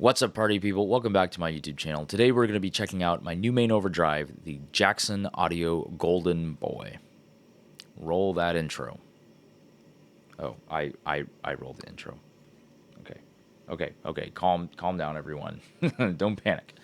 What's up, party people? Welcome back to my YouTube channel. Today we're going to be checking out my new main overdrive, the Jackson Audio Golden Boy. Roll that intro. Oh, I rolled the intro. Okay. Calm down, everyone. Don't panic.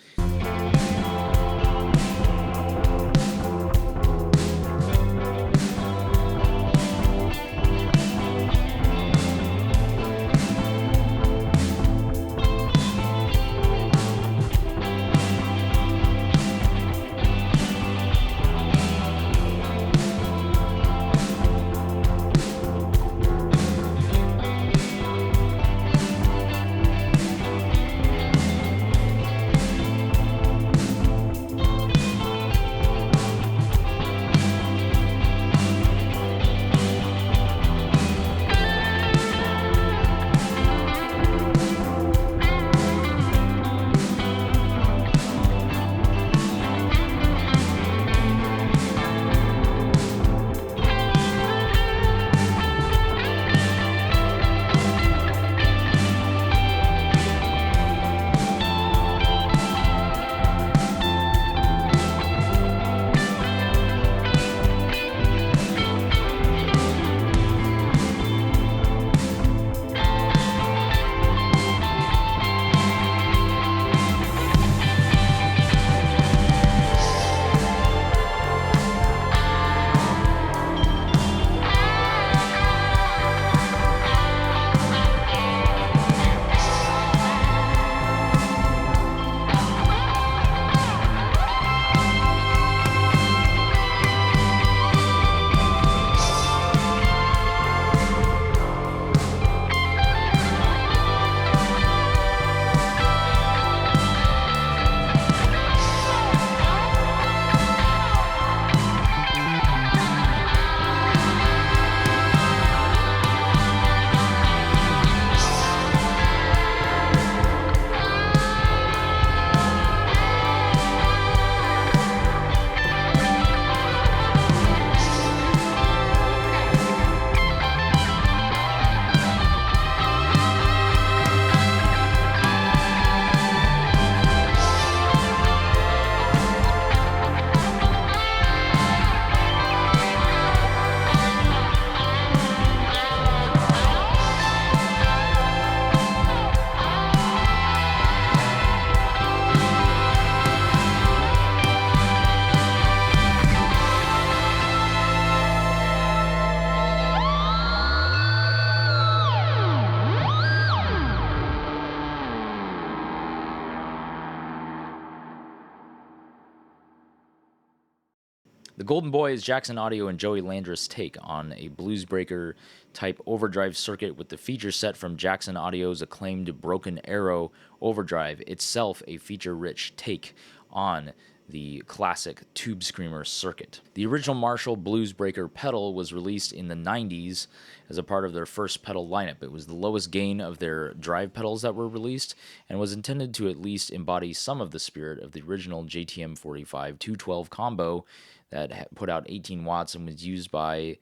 The Golden Boy is Jackson Audio and Joey Landris' take on a bluesbreaker type overdrive circuit with the feature set from Jackson Audio's acclaimed Broken Arrow overdrive, itself a feature-rich take on the classic Tube Screamer circuit. The original Marshall Bluesbreaker pedal was released in the 90s as a part of their first pedal lineup. It was the lowest gain of their drive pedals that were released and was intended to at least embody some of the spirit of the original JTM 45 212 combo that put out 18 watts and was used by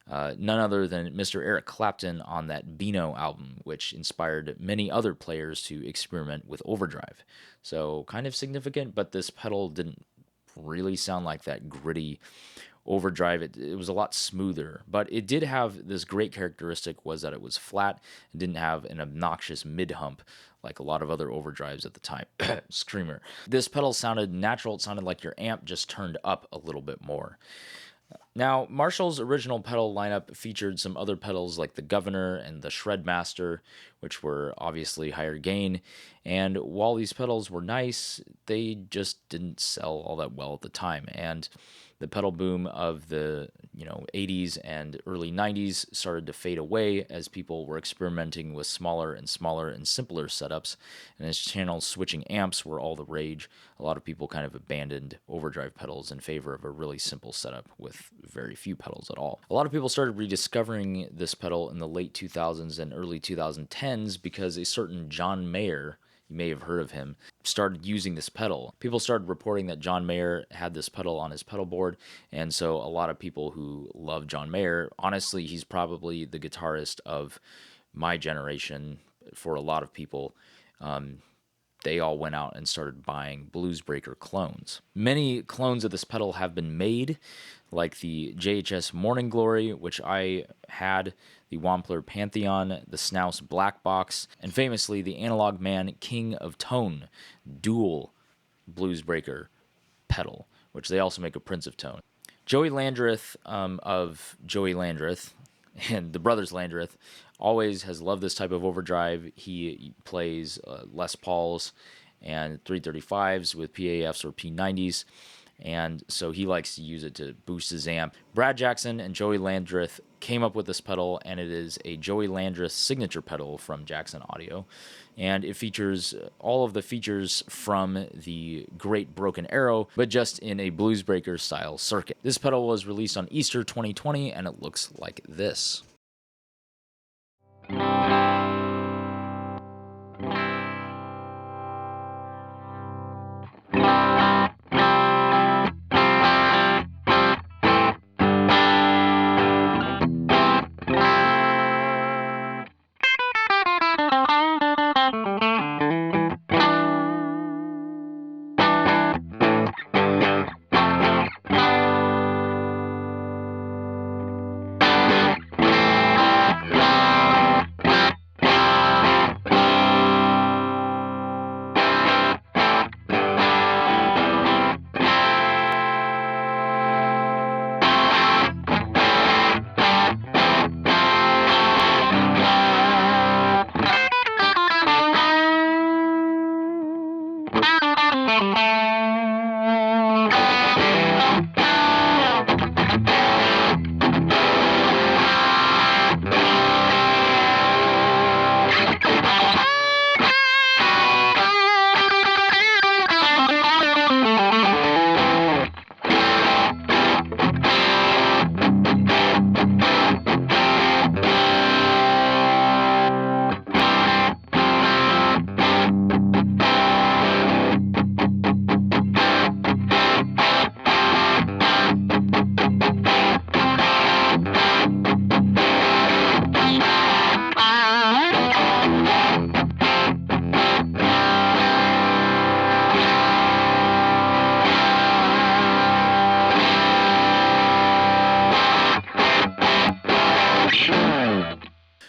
none other than Mr. Eric Clapton on that Beano album, which inspired many other players to experiment with overdrive. So kind of significant, but this pedal didn't really sound like that gritty overdrive. It was a lot smoother, but it did have this great characteristic, was that it was flat and didn't have an obnoxious mid-hump like a lot of other overdrives at the time. Screamer. This pedal sounded natural. It sounded like your amp just turned up a little bit more. Now, Marshall's original pedal lineup featured some other pedals like the Governor and the Shredmaster, which were obviously higher gain, and while these pedals were nice, they just didn't sell all that well at the time, and the pedal boom of the 80s and early 90s started to fade away as people were experimenting with smaller and simpler setups, and as channel switching amps were all the rage, a lot of people kind of abandoned overdrive pedals in favor of a really simple setup with very few pedals at all. A lot of people started rediscovering this pedal in the late 2000s and early 2010s because a certain John Mayer, you may have heard of him, started using this pedal. People started reporting that John Mayer had this pedal on his pedal board, and so a lot of people who love John Mayer, honestly, he's probably the guitarist of my generation for a lot of people. they all went out and started buying Bluesbreaker clones. Many clones of this pedal have been made, like the JHS Morning Glory, which I had, the Wampler Pantheon, the Snouse Black Box, and famously the Analog Man King of Tone dual Bluesbreaker pedal, which they also make a Prince of Tone. Joey Landreth of Joey Landreth and the Brothers Landreth always has loved this type of overdrive. He plays Les Pauls and 335s with PAFs or P90s, and so he likes to use it to boost his amp. Brad Jackson and Joey Landreth came up with this pedal, and it is a Joey Landreth signature pedal from Jackson Audio, and it features all of the features from the Great Broken Arrow, but just in a Bluesbreaker style circuit. This pedal was released on Easter 2020, and it looks like this.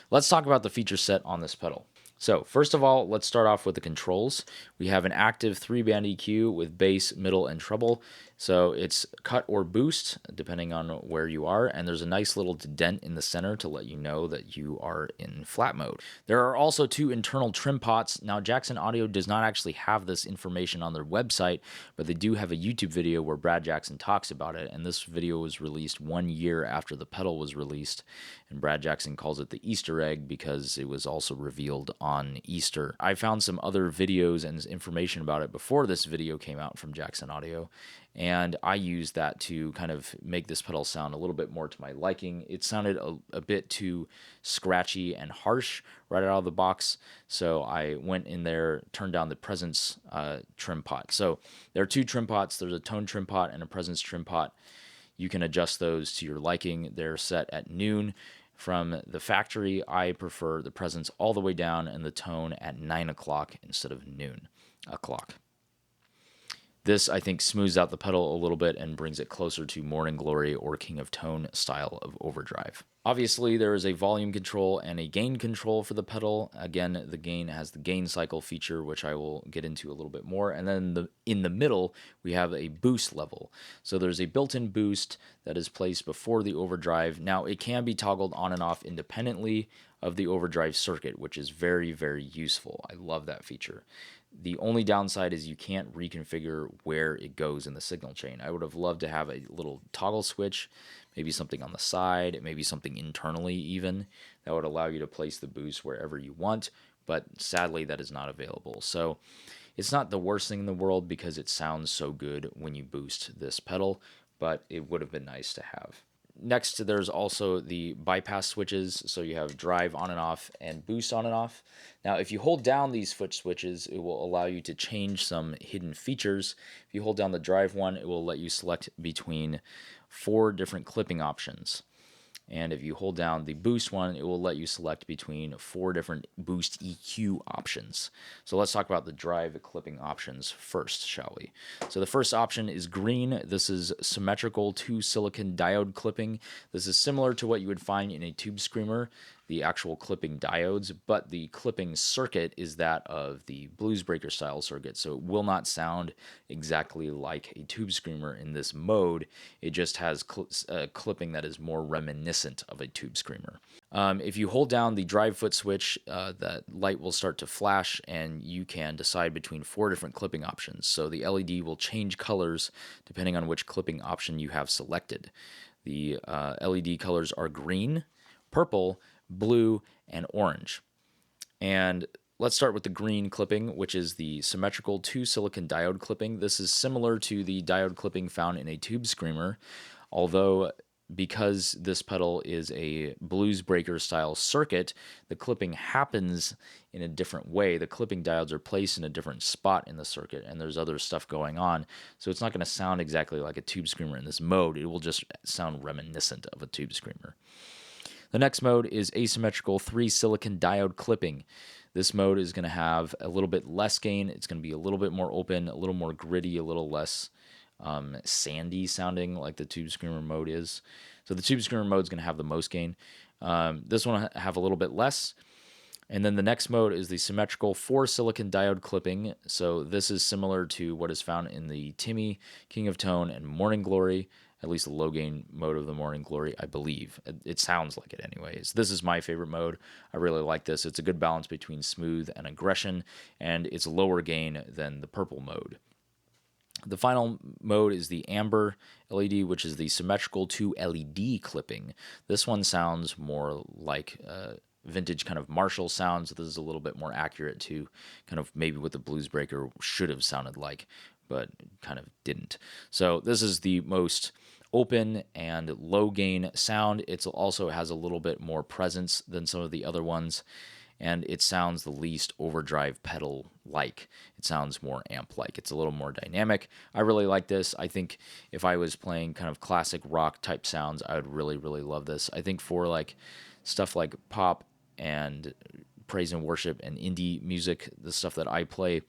Let's talk about the feature set on this pedal. So first of all, let's start off with the controls. We have an active 3-band EQ with bass, middle, and treble. So it's cut or boost, depending on where you are, and there's a nice little dent in the center to let you know that you are in flat mode. There are also 2 internal trim pots. Now, Jackson Audio does not actually have this information on their website, but they do have a YouTube video where Brad Jackson talks about it, and this video was released 1 year after the pedal was released, and Brad Jackson calls it the Easter egg because it was also revealed on Easter. I found some other videos and information about it before this video came out from Jackson Audio, and I used that to kind of make this pedal sound a little bit more to my liking. It sounded a bit too scratchy and harsh right out of the box, so I went in there, turned down the Presence trim pot. So there are 2 trim pots. There's a tone trim pot and a Presence trim pot. You can adjust those to your liking. They're set at noon. From the factory, I prefer the Presence all the way down and the tone at 9 o'clock instead of noon o'clock. This, I think, smooths out the pedal a little bit and brings it closer to Morning Glory or King of Tone style of overdrive. Obviously, there is a volume control and a gain control for the pedal. Again, the gain has the gain cycle feature, which I will get into a little bit more. And then in the middle, we have a boost level. So there's a built-in boost that is placed before the overdrive. Now, it can be toggled on and off independently of the overdrive circuit, which is very, very useful. I love that feature. The only downside is you can't reconfigure where it goes in the signal chain. I would have loved to have a little toggle switch, maybe something on the side, maybe something internally even, that would allow you to place the boost wherever you want, but sadly that is not available. So it's not the worst thing in the world because it sounds so good when you boost this pedal, but it would have been nice to have. Next, there's also the bypass switches, so you have drive on and off and boost on and off. Now, if you hold down these foot switches, it will allow you to change some hidden features. If you hold down the drive one, it will let you select between 4 different clipping options. And if you hold down the boost one, it will let you select between 4 different boost EQ options. So let's talk about the drive clipping options first, shall we? So the first option is green. This is symmetrical 2 silicon diode clipping. This is similar to what you would find in a tube screamer, the actual clipping diodes, but the clipping circuit is that of the blues breaker style circuit, so it will not sound exactly like a tube screamer in this mode. It just has clipping that is more reminiscent of a tube screamer. If you hold down the drive foot switch, that light will start to flash, and you can decide between 4 different clipping options. So the LED will change colors depending on which clipping option you have selected. The LED colors are green, purple, blue, and orange. And let's start with the green clipping, which is the symmetrical 2 silicon diode clipping. This is similar to the diode clipping found in a tube screamer, although because this pedal is a blues breaker style circuit, the clipping happens in a different way. The clipping diodes are placed in a different spot in the circuit, and there's other stuff going on. So it's not going to sound exactly like a tube screamer in this mode. It will just sound reminiscent of a tube screamer. The next mode is asymmetrical 3 silicon diode clipping. This mode is going to have a little bit less gain. It's going to be a little bit more open, a little more gritty, a little less sandy sounding like the tube screamer mode is. So the tube screamer mode is going to have the most gain. This one will have a little bit less. And then the next mode is the symmetrical 4 silicon diode clipping. So this is similar to what is found in the Timmy, King of Tone, and Morning Glory, at least the low gain mode of the Morning Glory, I believe. It sounds like it anyways. This is my favorite mode. I really like this. It's a good balance between smooth and aggression, and it's lower gain than the purple mode. The final mode is the amber LED, which is the symmetrical 2 LED clipping. This one sounds more like vintage kind of Marshall sounds. This is a little bit more accurate to kind of maybe what the blues breaker should have sounded like, but kind of didn't. So this is the most open and low gain sound. It also has a little bit more presence than some of the other ones, and it sounds the least overdrive pedal like. It sounds more amp like. It's a little more dynamic. I really like this. I think if I was playing kind of classic rock type sounds, I would really, really love this. I think for like stuff like pop and praise and worship and indie music, the stuff that I play,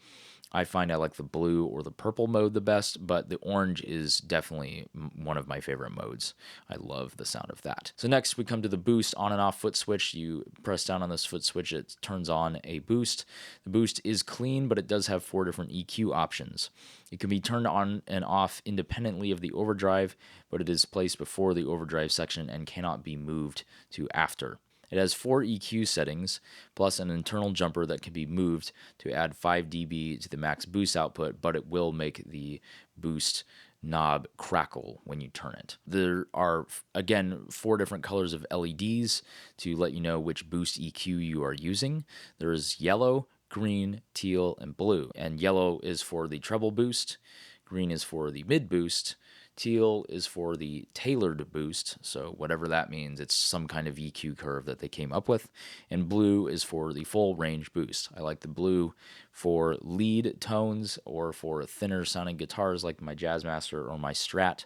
I find I like the blue or the purple mode the best, but the orange is definitely one of my favorite modes. I love the sound of that. So next we come to the boost on and off foot switch. You press down on this foot switch, it turns on a boost. The boost is clean, but it does have 4 different EQ options. It can be turned on and off independently of the overdrive, but it is placed before the overdrive section and cannot be moved to after. It has 4 EQ settings, plus an internal jumper that can be moved to add 5 dB to the max boost output, but it will make the boost knob crackle when you turn it. There are, again, 4 different colors of LEDs to let you know which boost EQ you are using. There is yellow, green, teal, and blue. And yellow is for the treble boost, green is for the mid boost, teal is for the tailored boost, so whatever that means, it's some kind of EQ curve that they came up with, and blue is for the full range boost. I like the blue for lead tones or for thinner sounding guitars like my Jazzmaster or my Strat.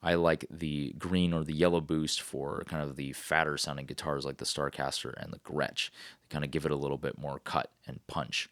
I like the green or the yellow boost for kind of the fatter sounding guitars like the Stratocaster and the Gretsch. They kind of give it a little bit more cut and punch.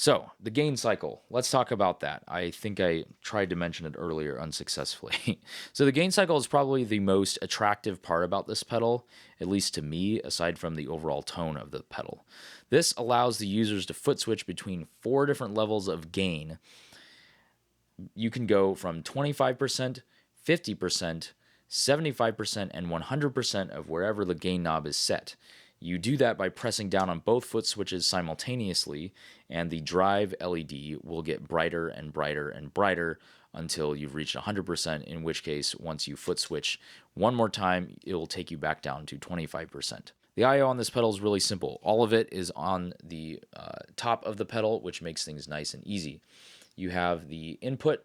So, the gain cycle, let's talk about that. I think I tried to mention it earlier unsuccessfully. So, the gain cycle is probably the most attractive part about this pedal, at least to me, aside from the overall tone of the pedal. This allows the users to foot switch between 4 different levels of gain. You can go from 25%, 50%, 75%, and 100% of wherever the gain knob is set. You do that by pressing down on both foot switches simultaneously, and the drive LED will get brighter and brighter and brighter until you've reached 100%, in which case, once you foot switch one more time, it will take you back down to 25%. The I/O on this pedal is really simple. All of it is on the top of the pedal, which makes things nice and easy. You have the input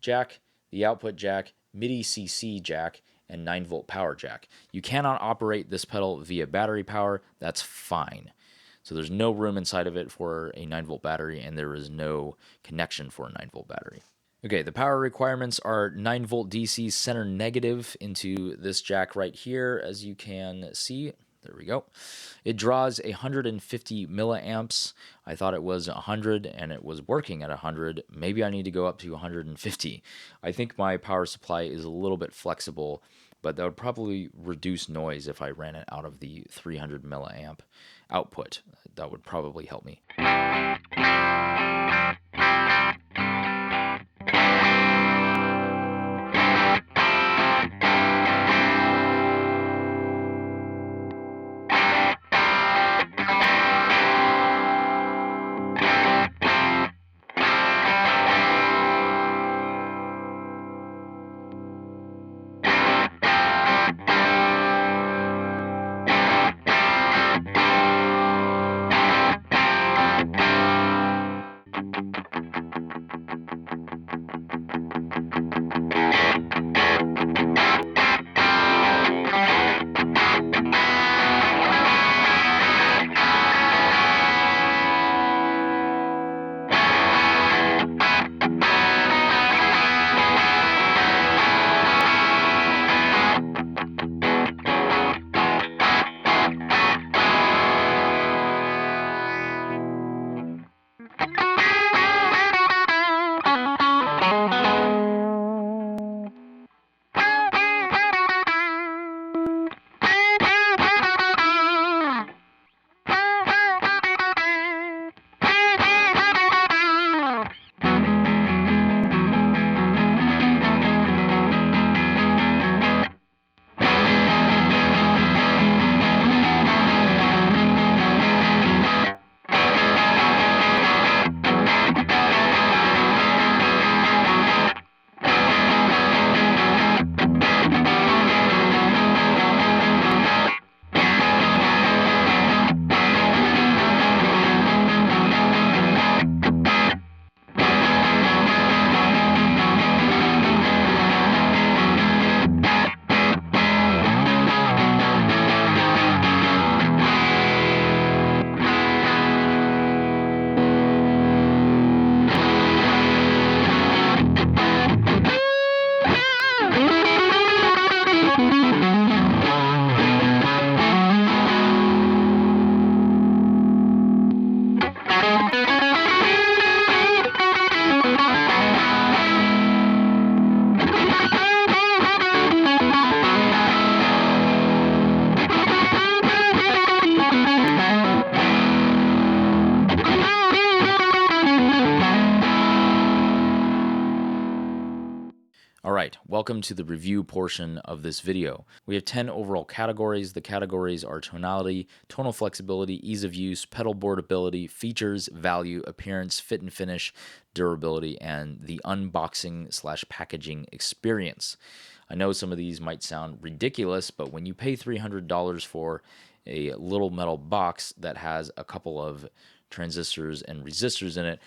jack, the output jack, MIDI CC jack, and 9-volt power jack. You cannot operate this pedal via battery power. That's fine. So there's no room inside of it for a 9-volt battery, and there is no connection for a 9-volt battery. Okay, the power requirements are 9-volt DC center negative into this jack right here, as you can see. There we go. It draws 150 milliamps. I thought it was 100 and it was working at 100. Maybe I need to go up to 150. I think my power supply is a little bit flexible, but that would probably reduce noise if I ran it out of the 300 milliamp output. That would probably help me. Alright, welcome to the review portion of this video. We have 10 overall categories. The categories are tonality, tonal flexibility, ease of use, pedal boardability, features, value, appearance, fit and finish, durability, and the unboxing/packaging experience. I know some of these might sound ridiculous, but when you pay $300 for a little metal box that has a couple of transistors and resistors in it,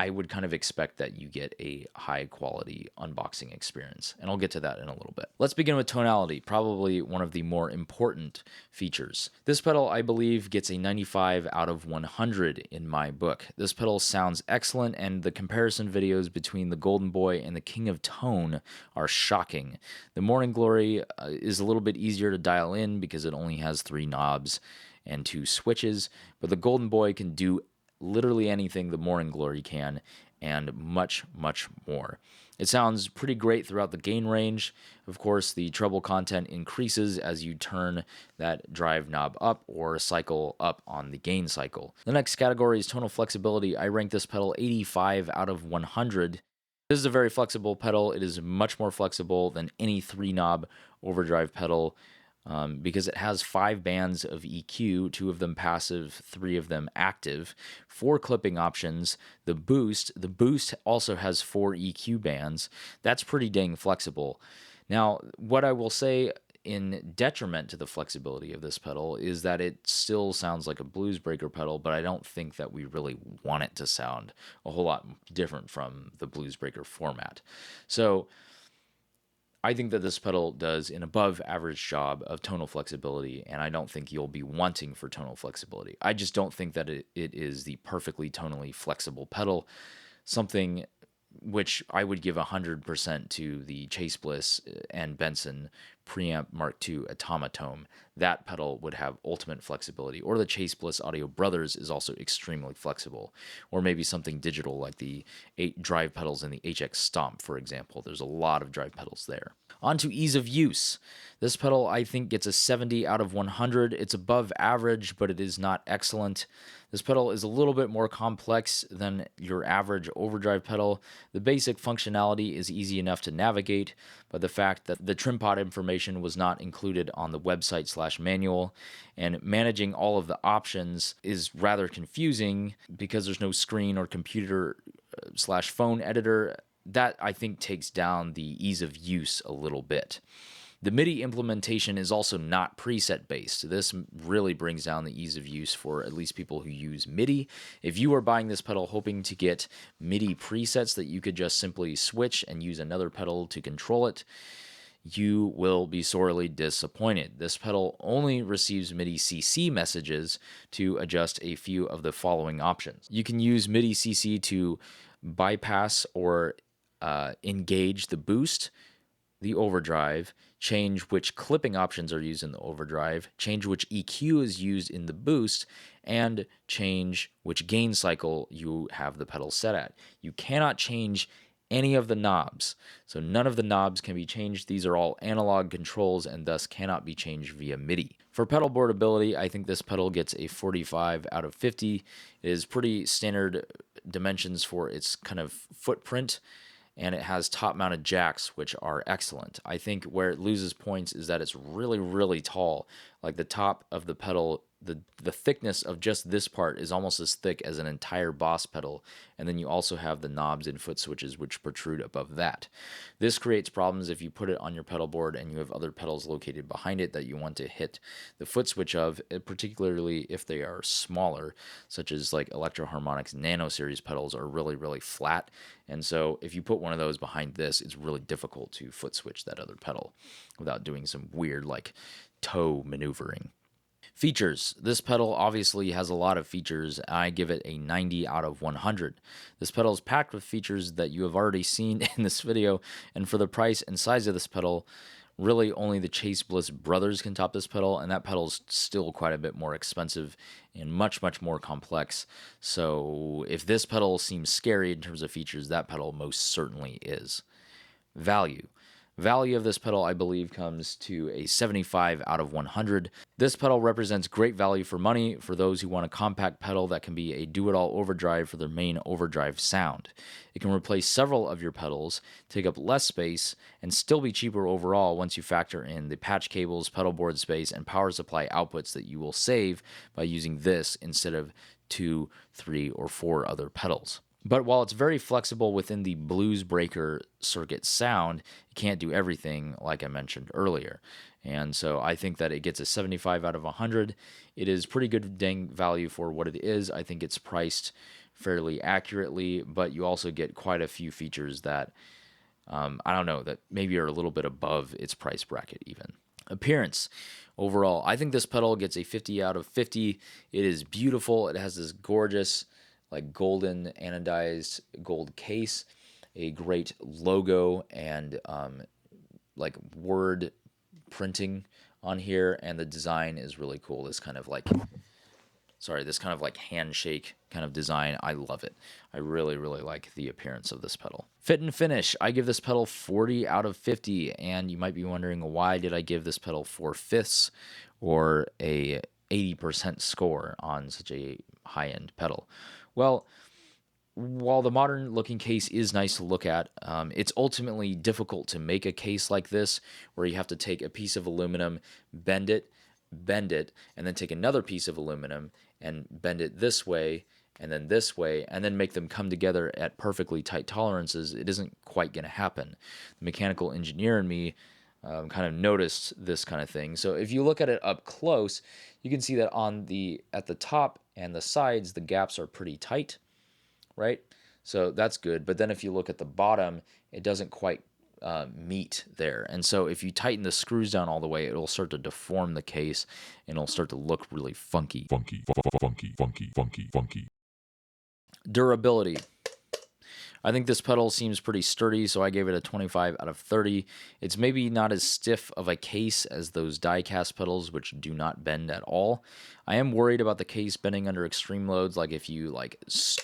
I would kind of expect that you get a high quality unboxing experience, and I'll get to that in a little bit. Let's begin with tonality, probably one of the more important features. This pedal, I believe, gets a 95 out of 100 in my book. This pedal sounds excellent, and the comparison videos between the Golden Boy and the King of Tone are shocking. The Morning Glory is a little bit easier to dial in because it only has 3 knobs and 2 switches, but the Golden Boy can do literally anything the Morning Glory can, and much, much more. It sounds pretty great throughout the gain range. Of course, the treble content increases as you turn that drive knob up or cycle up on the gain cycle. The next category is tonal flexibility. I rank this pedal 85 out of 100. This is a very flexible pedal. It is much more flexible than any 3-knob overdrive pedal because it has 5 bands of EQ, 2 of them passive, 3 of them active, 4 clipping options. The boost also has 4 EQ bands. That's pretty dang flexible. Now, what I will say in detriment to the flexibility of this pedal is that it still sounds like a blues breaker pedal, but I don't think that we really want it to sound a whole lot different from the blues breaker format. So I think that this pedal does an above average job of tonal flexibility, and I don't think you'll be wanting for tonal flexibility. I just don't think that it is the perfectly tonally flexible pedal, something which I would give 100% to the Chase Bliss and Benson Preamp Mark II Automatome. That pedal would have ultimate flexibility. Or the Chase Bliss Audio Brothers is also extremely flexible. Or maybe something digital like the 8 drive pedals in the HX Stomp, for example. There's a lot of drive pedals there. On to ease of use. This pedal, I think, gets a 70 out of 100. It's above average, but it is not excellent. This pedal is a little bit more complex than your average overdrive pedal. The basic functionality is easy enough to navigate, but the fact that the trim pot information was not included on the website/manual, and managing all of the options is rather confusing because there's no screen or computer/phone editor. That, I think, takes down the ease of use a little bit. The MIDI implementation is also not preset based. This really brings down the ease of use for at least people who use MIDI. If you are buying this pedal hoping to get MIDI presets that you could just simply switch and use another pedal to control it, you will be sorely disappointed. This pedal only receives MIDI CC messages to adjust a few of the following options. You can use MIDI CC to bypass or engage the boost, the overdrive, change which clipping options are used in the overdrive, change which EQ is used in the boost, and change which gain cycle you have the pedal set at. You cannot change any of the knobs, so none of the knobs can be changed. These are all analog controls and thus cannot be changed via MIDI. For pedal boardability, I think this pedal gets a 45 out of 50. It is pretty standard dimensions for its kind of footprint, and it has top-mounted jacks, which are excellent. I think where it loses points is that it's really, really tall. Like the top of the pedal, the thickness of just this part is almost as thick as an entire Boss pedal, and then you also have the knobs and foot switches which protrude above that. This creates problems if you put it on your pedal board and you have other pedals located behind it that you want to hit the foot switch of, particularly if they are smaller, such as like Electro Harmonix Nano Series pedals are really, really flat, and so if you put one of those behind this, it's really difficult to foot switch that other pedal without doing some weird like toe maneuvering. Features. This pedal obviously has a lot of features. I give it a 90 out of 100. This pedal is packed with features that you have already seen in this video, and for the price and size of this pedal, really only the Chase Bliss brothers can top this pedal, and that pedal is still quite a bit more expensive and much, much more complex. So if this pedal seems scary in terms of features, that pedal most certainly is. Value. Value of this pedal, I believe, comes to a 75 out of 100. This pedal represents great value for money for those who want a compact pedal that can be a do-it-all overdrive for their main overdrive sound. It can replace several of your pedals, take up less space, and still be cheaper overall once you factor in the patch cables, pedal board space, and power supply outputs that you will save by using this instead of 2, 3, or 4 other pedals. But while it's very flexible within the blues breaker circuit sound, it can't do everything like I mentioned earlier. And so I think that it gets a 75 out of 100. It is pretty good dang value for what it is. I think it's priced fairly accurately, but you also get quite a few features that, I don't know, that maybe are a little bit above its price bracket even. Appearance. Overall, I think this pedal gets a 50 out of 50. It is beautiful. It has this gorgeous like golden anodized gold case, a great logo, and like word printing on here, and the design is really cool. This kind of like sorry, this kind of like handshake kind of design. I love it. I really, really like the appearance of this pedal. Fit and finish, I give this pedal 40 out of 50, and you might be wondering, why did I give this pedal 4/5 or a 80% score on such a high-end pedal? Well, while the modern looking case is nice to look at, it's ultimately difficult to make a case like this, where you have to take a piece of aluminum, bend it, and then take another piece of aluminum and bend it this way, and then make them come together at perfectly tight tolerances. It isn't quite going to happen. The mechanical engineer in me kind of noticed this kind of thing. So if you look at it up close, you can see that at the top and the sides, the gaps are pretty tight, right? So that's good. But then if you look at the bottom, it doesn't quite meet there. And so if you tighten the screws down all the way, it'll start to deform the case and it'll start to look really funky. Funky. Durability. I think this pedal seems pretty sturdy, so I gave it a 25 out of 30. It's maybe not as stiff of a case as those die-cast pedals, which do not bend at all. I am worried about the case bending under extreme loads, like if you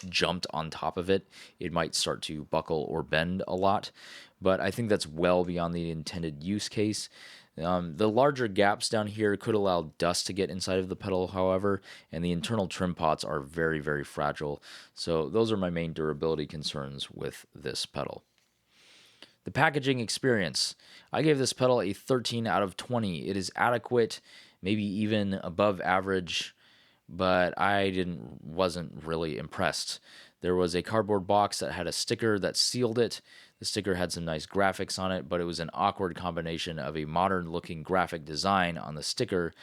jumped on top of it, it might start to buckle or bend a lot. But I think that's well beyond the intended use case. The larger gaps down here could allow dust to get inside of the pedal, however, and the internal trim pots are very, very fragile. So those are my main durability concerns with this pedal. The packaging experience. I gave this pedal a 13 out of 20. It is adequate, maybe even above average, but I wasn't really impressed. There was a cardboard box that had a sticker that sealed it. The sticker had some nice graphics on it, but it was an awkward combination of a modern-looking graphic design on the sticker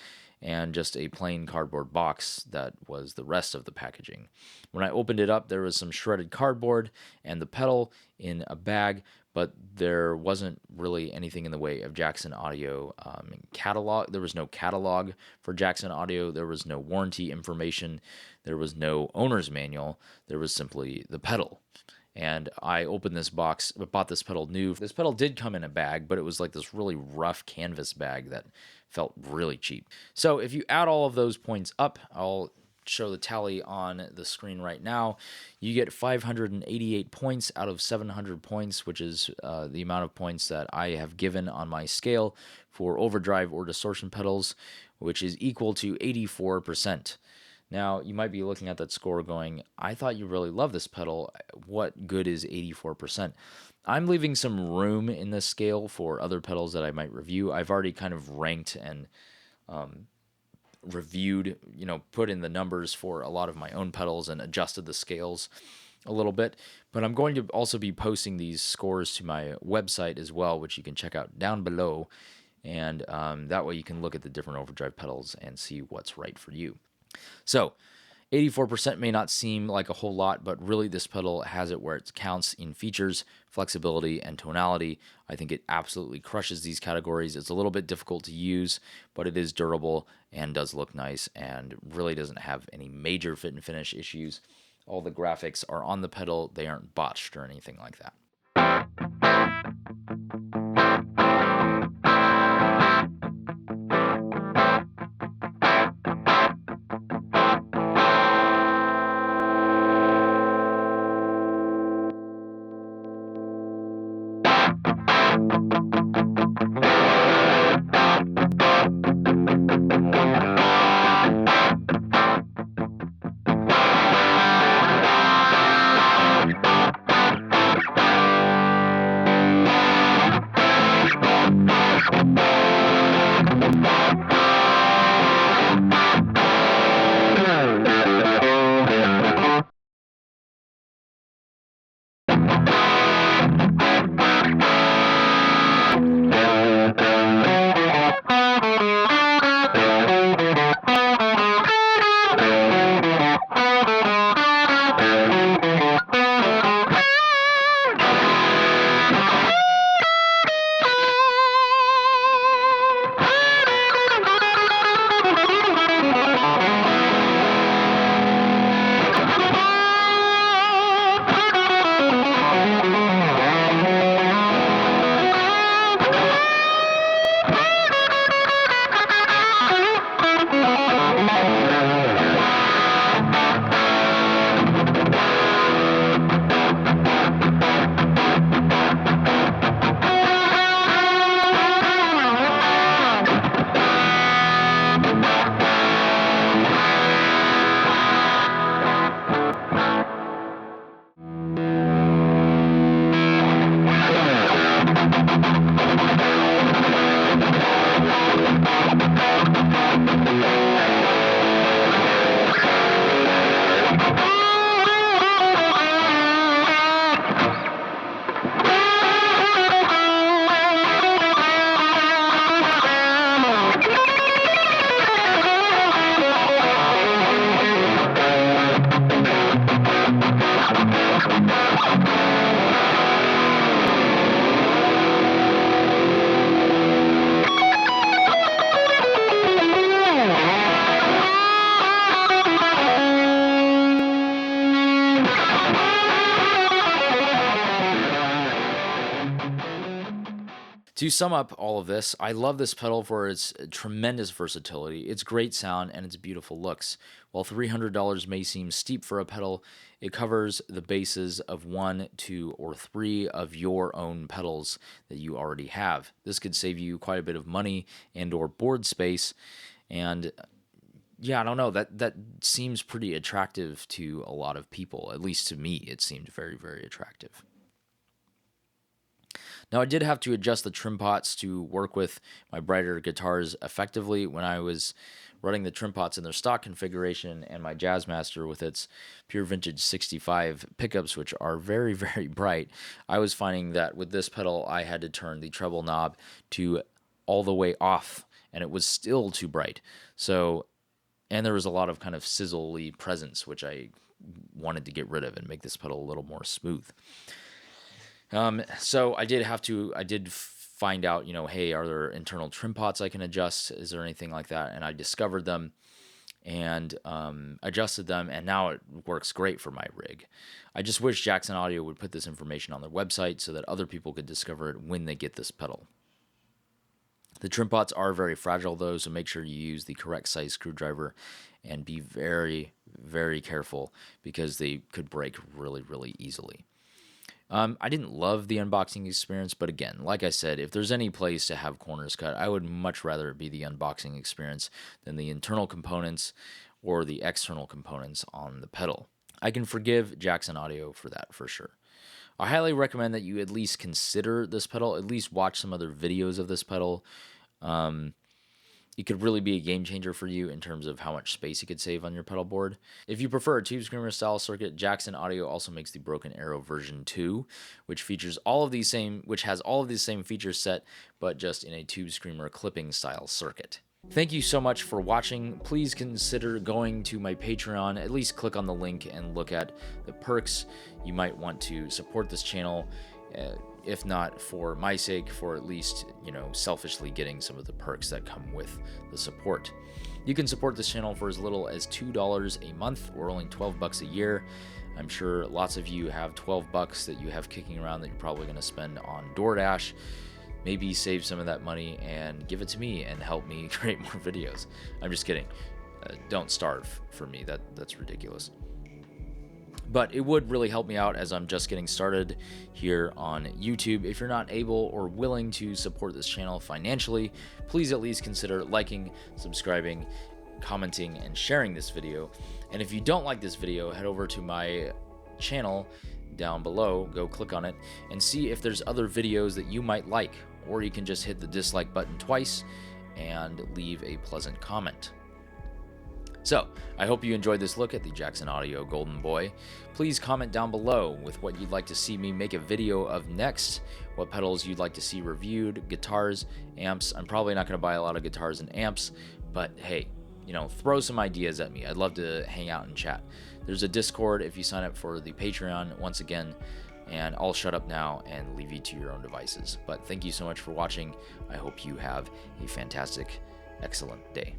and just a plain cardboard box that was the rest of the packaging. When I opened it up, there was some shredded cardboard and the pedal in a bag, but there wasn't really anything in the way of Jackson Audio catalog. There was no catalog for Jackson Audio. There was no warranty information. There was no owner's manual. There was simply the pedal. And I opened this box, bought this pedal new. This pedal did come in a bag, but it was like this really rough canvas bag that felt really cheap. So if you add all of those points up, I'll show the tally on the screen right now. You get 588 points out of 700 points, which is the amount of points that I have given on my scale for overdrive or distortion pedals, which is equal to 84%. Now, you might be looking at that score going, I thought you really loved this pedal. What good is 84%? I'm leaving some room in this scale for other pedals that I might review. I've already kind of ranked and reviewed, put in the numbers for a lot of my own pedals and adjusted the scales a little bit. But I'm going to also be posting these scores to my website as well, which you can check out down below. And that way you can look at the different overdrive pedals and see what's right for you. So 84% may not seem like a whole lot, but really this pedal has it where it counts in features, flexibility, and tonality. I think it absolutely crushes these categories. It's a little bit difficult to use, but it is durable and does look nice and really doesn't have any major fit and finish issues. All the graphics are on the pedal. They aren't botched or anything like that. To sum up all of this, I love this pedal for its tremendous versatility, its great sound, and its beautiful looks. While $300 may seem steep for a pedal, it covers the bases of 1, 2, or 3 of your own pedals that you already have. This could save you quite a bit of money and or board space, and yeah, I don't know, that seems pretty attractive to a lot of people. At least to me, it seemed very, very attractive. Now, I did have to adjust the trim pots to work with my brighter guitars effectively when I was running the trim pots in their stock configuration, and my Jazzmaster with its pure vintage 65 pickups, which are very, very bright. I was finding that with this pedal, I had to turn the treble knob to all the way off, and it was still too bright. So, and there was a lot of kind of sizzly presence, which I wanted to get rid of and make this pedal a little more smooth. So I did find out, hey, are there internal trim pots I can adjust? Is there anything like that? And I discovered them and adjusted them, and now it works great for my rig. I just wish Jackson Audio would put this information on their website so that other people could discover it when they get this pedal. The trim pots are very fragile though, so make sure you use the correct size screwdriver and be very, very careful because they could break really, really easily. I didn't love the unboxing experience, but again, like I said, if there's any place to have corners cut, I would much rather it be the unboxing experience than the internal components or the external components on the pedal. I can forgive Jackson Audio for that for sure. I highly recommend that you at least consider this pedal, at least watch some other videos of this pedal. It could really be a game changer for you in terms of how much space it could save on your pedal board. If you prefer a Tube Screamer style circuit, Jackson Audio also makes the Broken Arrow version 2, which has all of these same features set, but just in a Tube Screamer clipping style circuit. Thank you so much for watching. Please consider going to my Patreon. At least click on the link and look at the perks. You might want to support this channel. If not for my sake, for at least, selfishly getting some of the perks that come with the support. You can support this channel for as little as $2 a month, or only $12 a year. I'm sure lots of you have $12 that you have kicking around that you're probably going to spend on DoorDash. Maybe save some of that money and give it to me and help me create more videos. I'm just kidding. Don't starve for me. That's ridiculous. But it would really help me out as I'm just getting started here on YouTube. If you're not able or willing to support this channel financially, please at least consider liking, subscribing, commenting, and sharing this video. And if you don't like this video, head over to my channel down below, go click on it, and see if there's other videos that you might like. Or you can just hit the dislike button twice and leave a pleasant comment. So, I hope you enjoyed this look at the Jackson Audio Golden Boy. Please comment down below with what you'd like to see me make a video of next, what pedals you'd like to see reviewed, guitars, amps. I'm probably not going to buy a lot of guitars and amps, but hey, throw some ideas at me. I'd love to hang out and chat. There's a Discord if you sign up for the Patreon, once again, and I'll shut up now and leave you to your own devices. But thank you so much for watching. I hope you have a fantastic, excellent day.